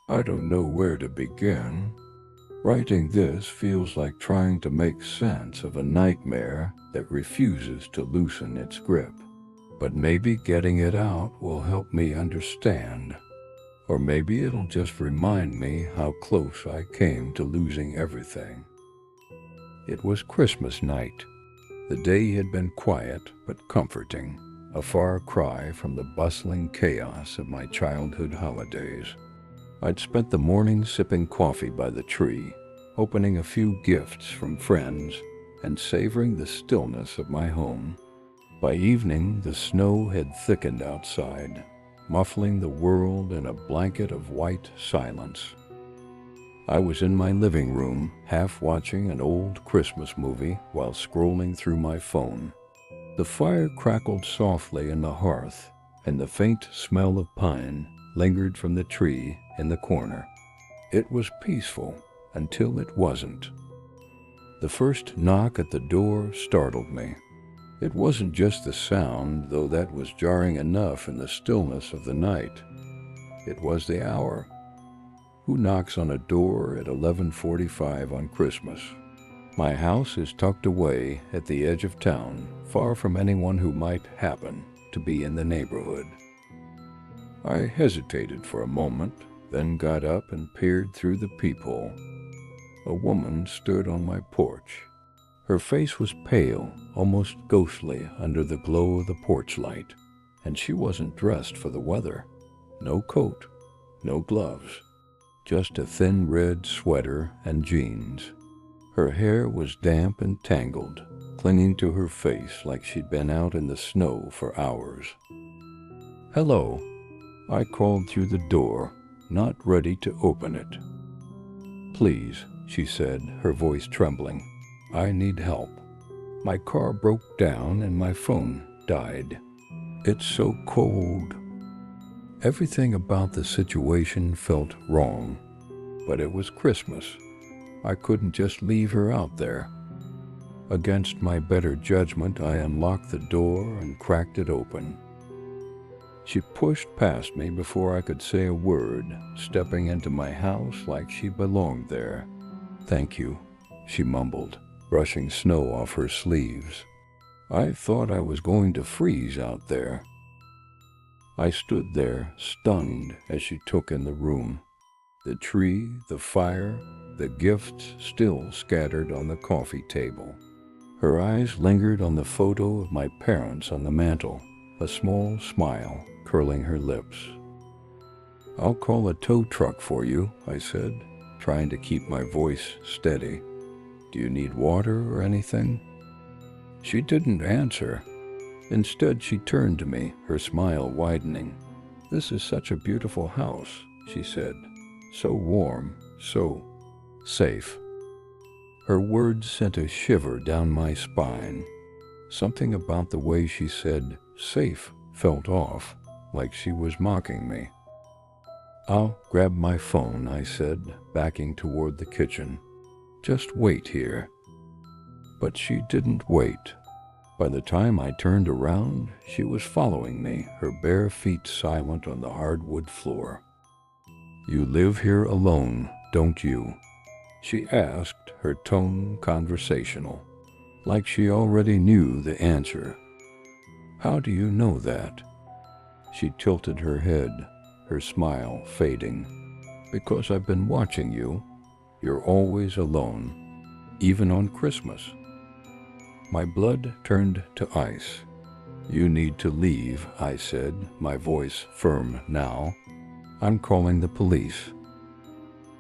I don't know where to begin. Writing this feels like trying to make sense of a nightmare that refuses to loosen its grip. But maybe getting it out will help me understand. Or maybe it'll just remind me how close I came to losing everything. It was Christmas night. The day had been quiet but comforting, a far cry from the bustling chaos of my childhood holidays. I'd spent the morning sipping coffee by the tree, opening a few gifts from friends, and savoring the stillness of my home. By evening, the snow had thickened outside, muffling the world in a blanket of white silence. I was in my living room, half watching an old Christmas movie while scrolling through my phone. The fire crackled softly in the hearth, and the faint smell of pine lingered from the tree in the corner. It was peaceful until it wasn't. The first knock at the door startled me. It wasn't just the sound, though that was jarring enough in the stillness of the night. It was the hour. Who knocks on a door at 11:45 on Christmas? My house is tucked away at the edge of town, far from anyone who might happen to be in the neighborhood. I hesitated for a moment, then got up and peered through the peephole. A woman stood on my porch. Her face was pale, almost ghostly under the glow of the porch light, and she wasn't dressed for the weather. No coat, no gloves, just a thin red sweater and jeans. Her hair was damp and tangled, clinging to her face like she'd been out in the snow for hours. "Hello," I called through the door, not ready to open it. "Please," she said, her voice trembling. "I need help. My car broke down and my phone died. It's so cold." Everything about the situation felt wrong, but it was Christmas. I couldn't just leave her out there. Against my better judgment, I unlocked the door and cracked it open. She pushed past me before I could say a word, stepping into my house like she belonged there. "Thank you," she mumbled, brushing snow off her sleeves. "I thought I was going to freeze out there." I stood there, stunned, as she took in the room. The tree, the fire, the gifts still scattered on the coffee table. Her eyes lingered on the photo of my parents on the mantel, a small smile curling her lips. "I'll call a tow truck for you," I said, trying to keep my voice steady. "Do you need water or anything?" She didn't answer. Instead, she turned to me, her smile widening. "This is such a beautiful house," she said. "So warm, so safe." Her words sent a shiver down my spine. Something about the way she said safe felt off, like she was mocking me. "I'll grab my phone," I said, backing toward the kitchen. "Just wait here." But she didn't wait. By the time I turned around, she was following me, her bare feet silent on the hardwood floor. "You live here alone, don't you?" she asked, her tone conversational, like she already knew the answer. "How do you know that?" She tilted her head, her smile fading. "Because I've been watching you. You're always alone, even on Christmas." My blood turned to ice. "You need to leave," I said, my voice firm now. "I'm calling the police."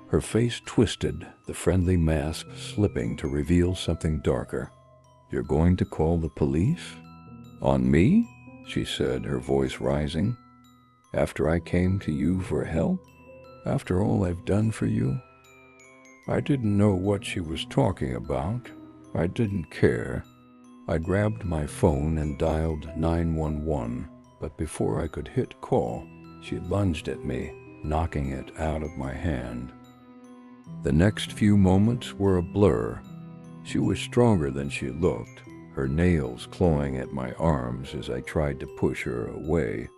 Her face twisted, the friendly mask slipping to reveal something darker. "You're going to call the police? On me?" she said, her voice rising. "After I came to you for help? After all I've done for you?" I didn't know what she was talking about. I didn't care. I grabbed my phone and dialed 911, but before I could hit call, she lunged at me, knocking it out of my hand. The next few moments were a blur. She was stronger than she looked, her nails clawing at my arms as I tried to push her away.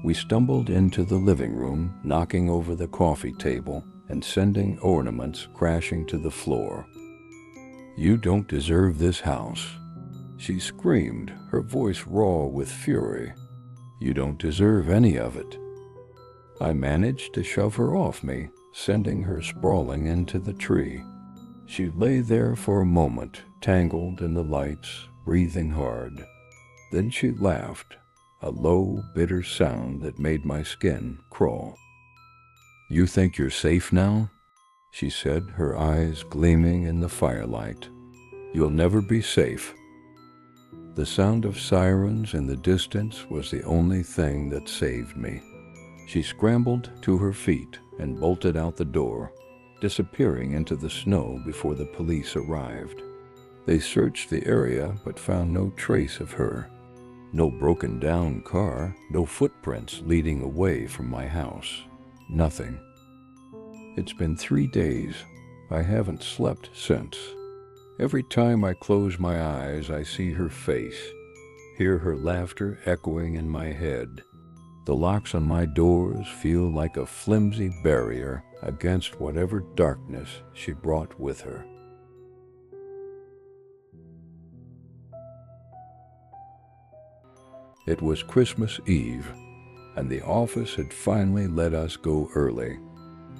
We stumbled into the living room, knocking over the coffee table and sending ornaments crashing to the floor. "You don't deserve this house," she screamed, her voice raw with fury. "You don't deserve any of it." I managed to shove her off me, sending her sprawling into the tree. She lay there for a moment, tangled in the lights, breathing hard. Then she laughed, a low, bitter sound that made my skin crawl. "You think you're safe now?" she said, her eyes gleaming in the firelight. "You'll never be safe." The sound of sirens in the distance was the only thing that saved me. She scrambled to her feet and bolted out the door, disappearing into the snow before the police arrived. They searched the area but found no trace of her. No broken down car, no footprints leading away from my house. Nothing. It's been 3 days. I haven't slept since. Every time I close my eyes, I see her face, hear her laughter echoing in my head. The locks on my doors feel like a flimsy barrier against whatever darkness she brought with her. It was Christmas Eve, and the office had finally let us go early.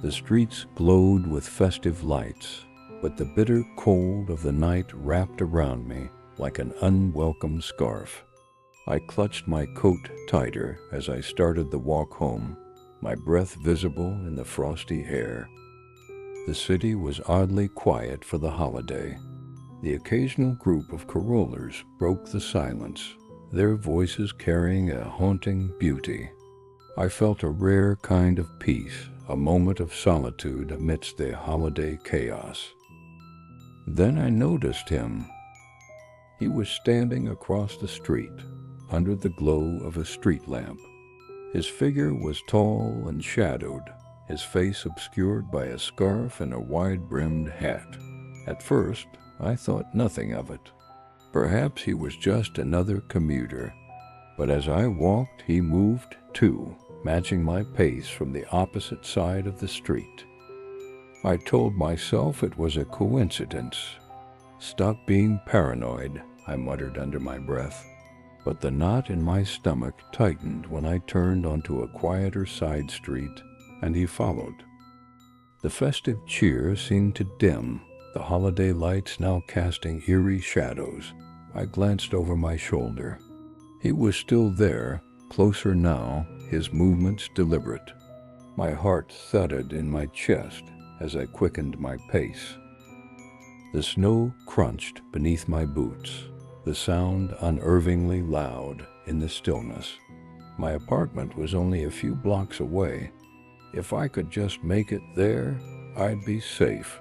The streets glowed with festive lights, but the bitter cold of the night wrapped around me like an unwelcome scarf. I clutched my coat tighter as I started the walk home, my breath visible in the frosty air. The city was oddly quiet for the holiday. The occasional group of carollers broke the silence, their voices carrying a haunting beauty. I felt a rare kind of peace, a moment of solitude amidst the holiday chaos. Then I noticed him. He was standing across the street, under the glow of a street lamp. His figure was tall and shadowed, his face obscured by a scarf and a wide-brimmed hat. At first, I thought nothing of it. Perhaps he was just another commuter. But as I walked, he moved too, matching my pace from the opposite side of the street. I told myself it was a coincidence. "Stop being paranoid," I muttered under my breath. But the knot in my stomach tightened when I turned onto a quieter side street, and he followed. The festive cheer seemed to dim, the holiday lights now casting eerie shadows. I glanced over my shoulder. He was still there, closer now, his movements deliberate. My heart thudded in my chest as I quickened my pace. The snow crunched beneath my boots, the sound unnervingly loud in the stillness. My apartment was only a few blocks away. If I could just make it there, I'd be safe.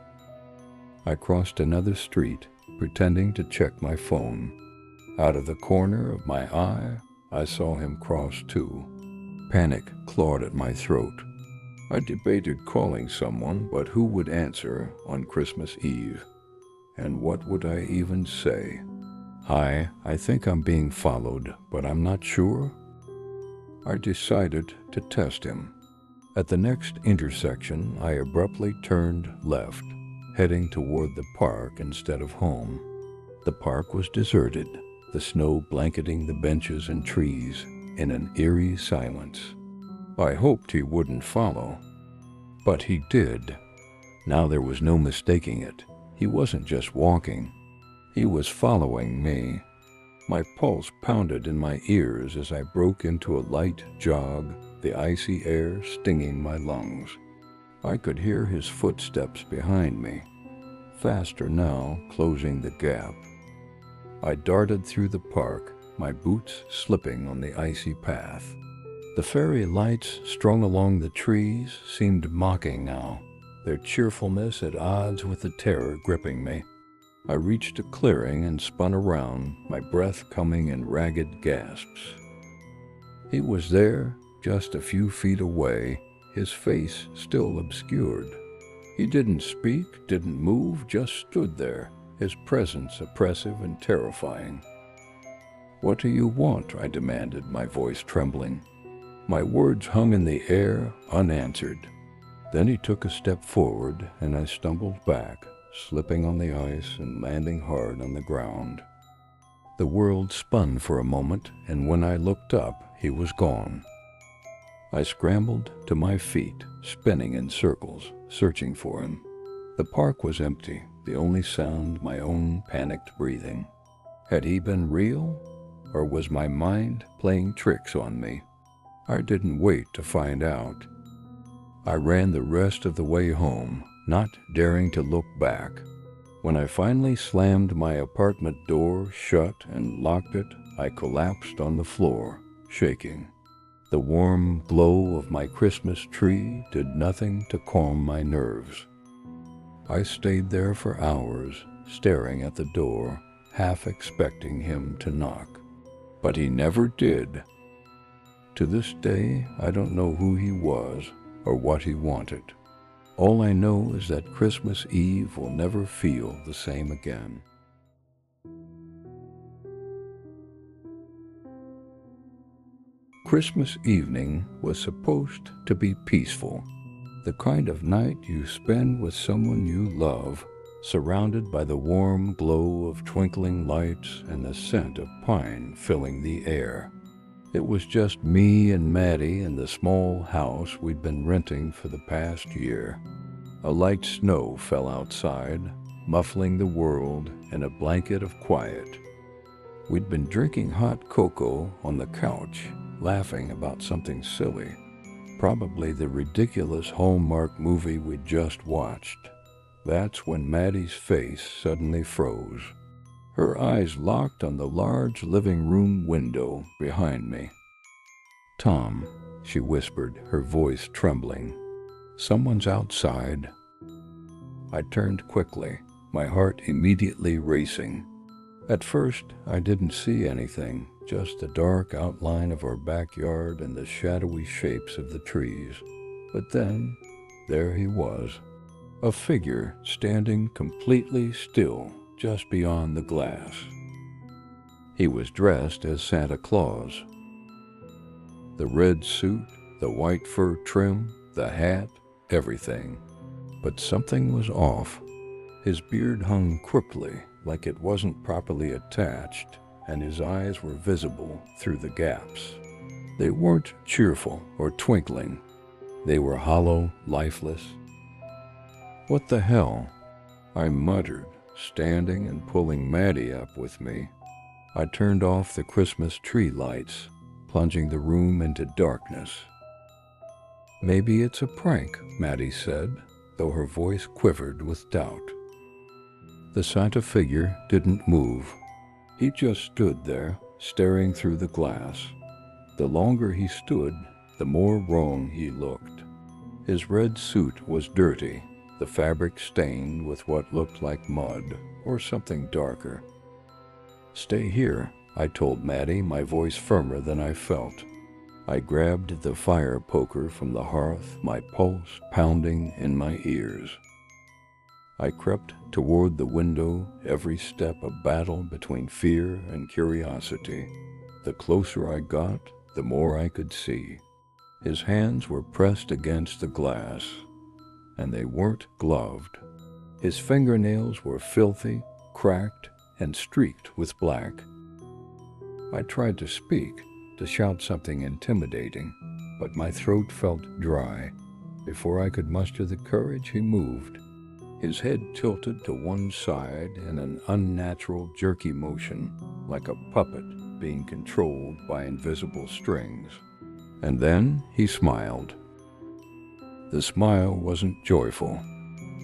I crossed another street, pretending to check my phone. Out of the corner of my eye, I saw him cross too. Panic clawed at my throat. I debated calling someone, but who would answer on Christmas Eve? And what would I even say? "Hi, I think I'm being followed, but I'm not sure." I decided to test him. At the next intersection, I abruptly turned left, heading toward the park instead of home. The park was deserted, the snow blanketing the benches and trees in an eerie silence. I hoped he wouldn't follow, but he did. Now there was no mistaking it. He wasn't just walking. He was following me. My pulse pounded in my ears as I broke into a light jog, the icy air stinging my lungs. I could hear his footsteps behind me, faster now, closing the gap. I darted through the park, my boots slipping on the icy path. The fairy lights strung along the trees seemed mocking now, their cheerfulness at odds with the terror gripping me. I reached a clearing and spun around, my breath coming in ragged gasps. He was there, just a few feet away, his face still obscured. He didn't speak, didn't move, just stood there, his presence oppressive and terrifying. "What do you want?" I demanded, my voice trembling. My words hung in the air, unanswered. Then he took a step forward, and I stumbled back, slipping on the ice and landing hard on the ground. The world spun for a moment, and when I looked up, he was gone. I scrambled to my feet, spinning in circles, searching for him. The park was empty, the only sound my own panicked breathing. Had he been real, or was my mind playing tricks on me? I didn't wait to find out. I ran the rest of the way home, not daring to look back. When I finally slammed my apartment door shut and locked it, I collapsed on the floor, shaking. The warm glow of my Christmas tree did nothing to calm my nerves. I stayed there for hours, staring at the door, half expecting him to knock. But he never did. To this day, I don't know who he was or what he wanted. All I know is that Christmas Eve will never feel the same again. Christmas evening was supposed to be peaceful, the kind of night you spend with someone you love, surrounded by the warm glow of twinkling lights and the scent of pine filling the air. It was just me and Maddie in the small house we'd been renting for the past year. A light snow fell outside, muffling the world in a blanket of quiet. We'd been drinking hot cocoa on the couch, laughing about something silly, probably the ridiculous Hallmark movie we'd just watched. That's when Maddie's face suddenly froze. Her eyes locked on the large living room window behind me. "Tom," she whispered, her voice trembling. "Someone's outside." I turned quickly, my heart immediately racing. At first, I didn't see anything, just the dark outline of our backyard and the shadowy shapes of the trees. But then, there he was, a figure standing completely still just beyond the glass. He was dressed as Santa Claus. The red suit, the white fur trim, the hat, everything. But something was off. His beard hung crookedly, like it wasn't properly attached, and his eyes were visible through the gaps. They weren't cheerful or twinkling. They were hollow, lifeless. "What the hell?" I muttered, standing and pulling Maddie up with me. I turned off the Christmas tree lights, plunging the room into darkness. "Maybe it's a prank," Maddie said, though her voice quivered with doubt. The Santa figure didn't move. He just stood there, staring through the glass. The longer he stood, the more wrong he looked. His red suit was dirty, the fabric stained with what looked like mud or something darker. "Stay here," I told Maddie, my voice firmer than I felt. I grabbed the fire poker from the hearth, my pulse pounding in my ears. I crept toward the window, every step a battle between fear and curiosity. The closer I got, the more I could see. His hands were pressed against the glass, and they weren't gloved. His fingernails were filthy, cracked, and streaked with black. I tried to speak, to shout something intimidating, but my throat felt dry. Before I could muster the courage, he moved. His head tilted to one side in an unnatural, jerky motion, like a puppet being controlled by invisible strings. And then he smiled. The smile wasn't joyful.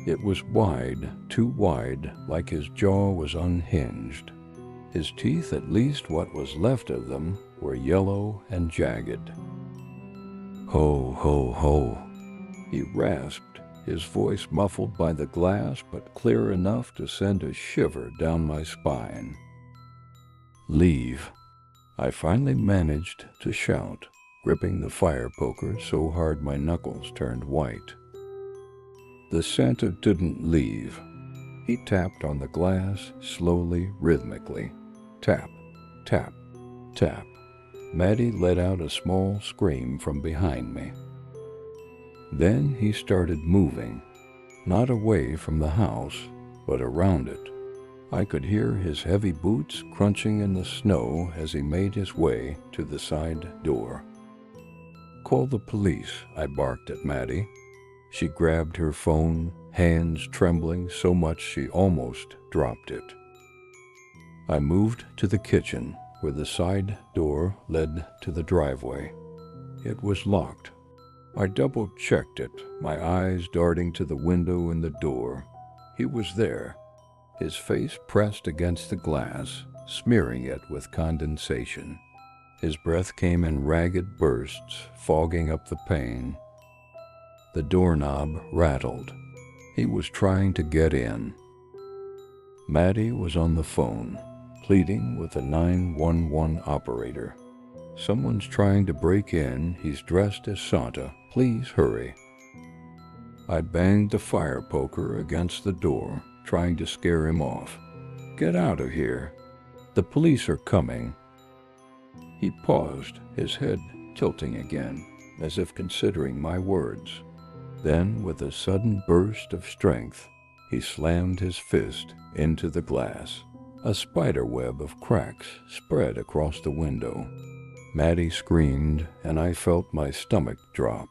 It was wide, too wide, like his jaw was unhinged. His teeth, at least what was left of them, were yellow and jagged. "Ho, ho, ho," he rasped, his voice muffled by the glass but clear enough to send a shiver down my spine. "Leave," I finally managed to shout, gripping the fire poker so hard my knuckles turned white. The Santa didn't leave. He tapped on the glass slowly, rhythmically. Tap, tap, tap. Maddie let out a small scream from behind me. Then he started moving, not away from the house, but around it. I could hear his heavy boots crunching in the snow as he made his way to the side door. "Call the police," I barked at Maddie. She grabbed her phone, hands trembling so much she almost dropped it. I moved to the kitchen, where the side door led to the driveway. It was locked. I double-checked it, my eyes darting to the window and the door. He was there, his face pressed against the glass, smearing it with condensation. His breath came in ragged bursts, fogging up the pane. The doorknob rattled. He was trying to get in. Maddie was on the phone, pleading with a 911 operator. "Someone's trying to break in. He's dressed as Santa. Please hurry." I banged the fire poker against the door, trying to scare him off. "Get out of here. The police are coming." He paused, his head tilting again, as if considering my words. Then, with a sudden burst of strength, he slammed his fist into the glass. A spider web of cracks spread across the window. Maddie screamed, and I felt my stomach drop.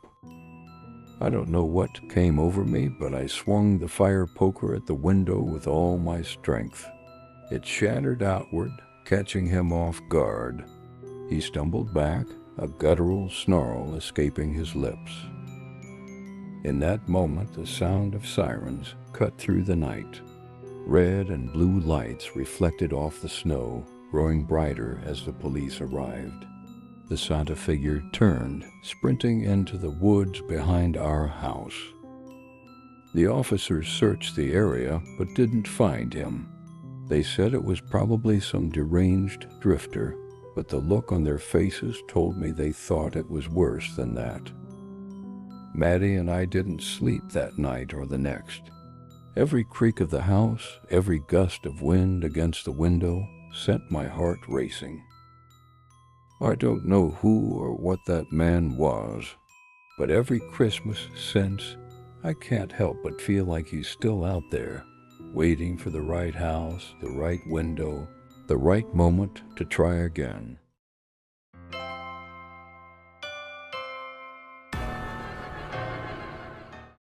I don't know what came over me, but I swung the fire poker at the window with all my strength. It shattered outward, catching him off guard. He stumbled back, a guttural snarl escaping his lips. In that moment, the sound of sirens cut through the night. Red and blue lights reflected off the snow, growing brighter as the police arrived. The Santa figure turned, sprinting into the woods behind our house. The officers searched the area but didn't find him. They said it was probably some deranged drifter, but the look on their faces told me they thought it was worse than that. Maddie and I didn't sleep that night or the next. Every creak of the house, every gust of wind against the window, sent my heart racing. I don't know who or what that man was, but every Christmas since, I can't help but feel like he's still out there, waiting for the right house, the right window, the right moment to try again.